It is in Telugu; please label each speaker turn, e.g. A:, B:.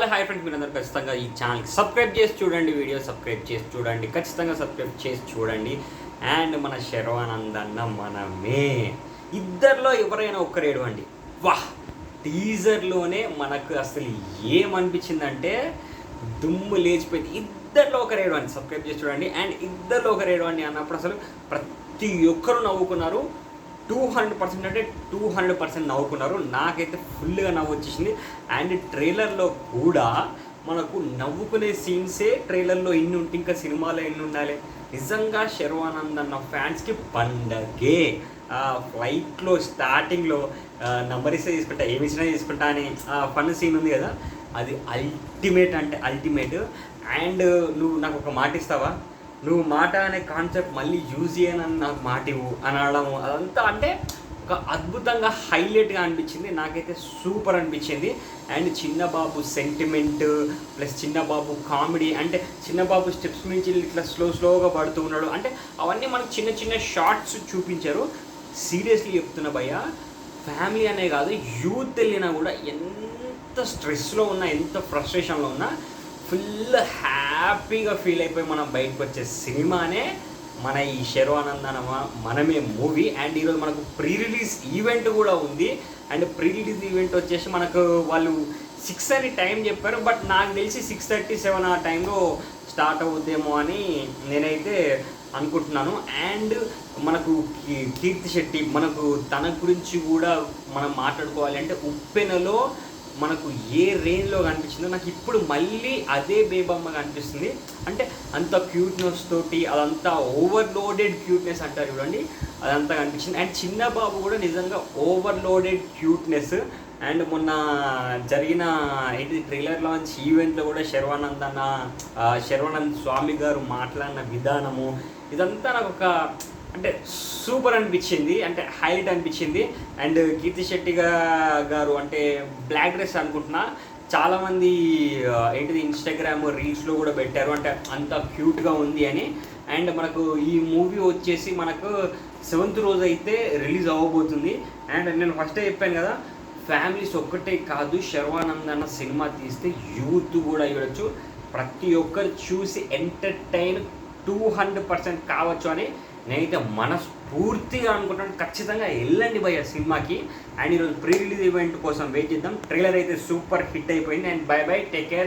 A: హాయ్ ఫ్రెండ్స్, మీరందరూ ఖచ్చితంగా ఈ ఛానల్కి సబ్స్క్రైబ్ చేసి చూడండి, వీడియో సబ్స్క్రైబ్ చేసి చూడండి, ఖచ్చితంగా సబ్స్క్రైబ్ చేసి చూడండి. అండ్ మన శర్వానంద్ అన్న మనమే ఇద్దరిలో ఎవరైనా ఒక్కరు ఏడవండి. వాహ్, టీజర్లోనే మనకు అసలు ఏమనిపించిందంటే దుమ్ము లేచిపోయింది. ఇద్దరిలో ఒకరు ఏడవండి, సబ్స్క్రైబ్ చేసి చూడండి. అండ్ ఇద్దరిలో ఒకరు ఏడవండి అన్నప్పుడు అసలు ప్రతి ఒక్కరు నవ్వుకున్నారు. 200% అంటే 200% నవ్వుకున్నారు. నాకైతే ఫుల్గా నవ్వు వచ్చేసింది. అండ్ ట్రైలర్లో కూడా మనకు నవ్వుకునే సీన్సే ట్రైలర్లో ఇన్ని ఉంటే ఇంకా సినిమాలో ఎన్ని ఉండాలి. నిజంగా శర్వానంద్ అన్న ఫ్యాన్స్కి పండగే. ఫ్లైట్లో స్టార్టింగ్లో నంబర్ ఇస్తే తీసుకుంటా, ఏమి ఇచ్చినా తీసుకుంటా అని ఫన్ సీన్ ఉంది కదా, అది అల్టిమేట్ అంటే అల్టిమేట్. అండ్ నువ్వు నాకు ఒక మాట ఇస్తావా, నువ్వు మాట అనే కాన్సెప్ట్ మళ్ళీ యూజ్ చేయనని నాకు మాట ఇవ్వు అనడం, అదంతా అంటే ఒక అద్భుతంగా హైలైట్గా అనిపించింది. నాకైతే సూపర్ అనిపించింది. And Chinnababu sentiment plus Chinnababu comedy, అంటే చిన్నబాబు స్టెప్స్ నుంచి ఇట్లా స్లోగా పడుతూ ఉన్నాడు, అంటే అవన్నీ మనకు చిన్న చిన్న షార్ట్స్ చూపించారు. సీరియస్లీ చెప్తున్నా భయ్య, ఫ్యామిలీ అనే కాదు, యూత్ వెళ్ళినా కూడా ఎంత స్ట్రెస్లో ఉన్నా, ఎంత ఫ్రస్ట్రేషన్లో ఉన్నా ఫుల్ హ్యాపీగా ఫీల్ అయిపోయి మనం బయటకు వచ్చే సినిమానే మన ఈ శర్వానంద్ మనమే మూవీ. అండ్ ఈరోజు మనకు ప్రీ రిలీజ్ ఈవెంట్ కూడా ఉంది. అండ్ ప్రీ రిలీజ్ ఈవెంట్ వచ్చేసి మనకు వాళ్ళు 6 అని టైం చెప్పారు, బట్ నాకు తెలిసి 6:37 ఆ టైంలో స్టార్ట్ అవుద్దేమో అని నేనైతే అనుకుంటున్నాను. అండ్ మనకు కీర్తి శెట్టి, మనకు తన గురించి కూడా మనం మాట్లాడుకోవాలి అంటే ఉప్పెనలో మనకు ఏ రేంజ్లో కనిపించిందో నాకు ఇప్పుడు మళ్ళీ అదే బేబమ్మగా అనిపిస్తుంది. అంటే అంత క్యూట్నెస్ తోటి, అదంతా ఓవర్లోడెడ్ క్యూట్నెస్ అంటారు చూడండి, అదంతా కనిపించింది. అండ్ చిన్న బాబు కూడా నిజంగా ఓవర్లోడెడ్ క్యూట్నెస్. అండ్ మొన్న జరిగిన ట్రైలర్ లాంచ్ ఈవెంట్లో కూడా శర్వానంద్ స్వామి గారు మాట్లాడిన విధానము, ఇదంతా నాకు ఒక అంటే సూపర్ అనిపించింది, అంటే హైలైట్ అనిపించింది. అండ్ కీర్తి శెట్టి గారు అంటే బ్లాక్ డ్రెస్ అనుకుంటున్నా, చాలామంది ఇన్స్టాగ్రామ్ రీల్స్లో కూడా పెట్టారు, అంటే అంత క్యూట్గా ఉంది అని. అండ్ మనకు ఈ మూవీ వచ్చేసి మనకు 7th రోజు అయితే రిలీజ్ అవ్వబోతుంది. అండ్ నేను ఫస్టే చెప్పాను కదా, ఫ్యామిలీస్ ఒక్కటే కాదు, శర్వానంద్ అన్న సినిమా తీస్తే యూత్ కూడా చూడొచ్చు, ప్రతి ఒక్కరు చూసి ఎంటర్టైన్ 200% కావచ్చు అని నేనైతే మనస్ఫూర్తిగా అనుకుంటాను. ఖచ్చితంగా వెళ్ళండి భయ్య సినిమాకి. అండ్ ఈరోజు ప్రీ రిలీజ్ ఈవెంట్ కోసం వెయిట్ చేద్దాం. ట్రైలర్ అయితే సూపర్ హిట్ అయిపోయింది. And by by, take care.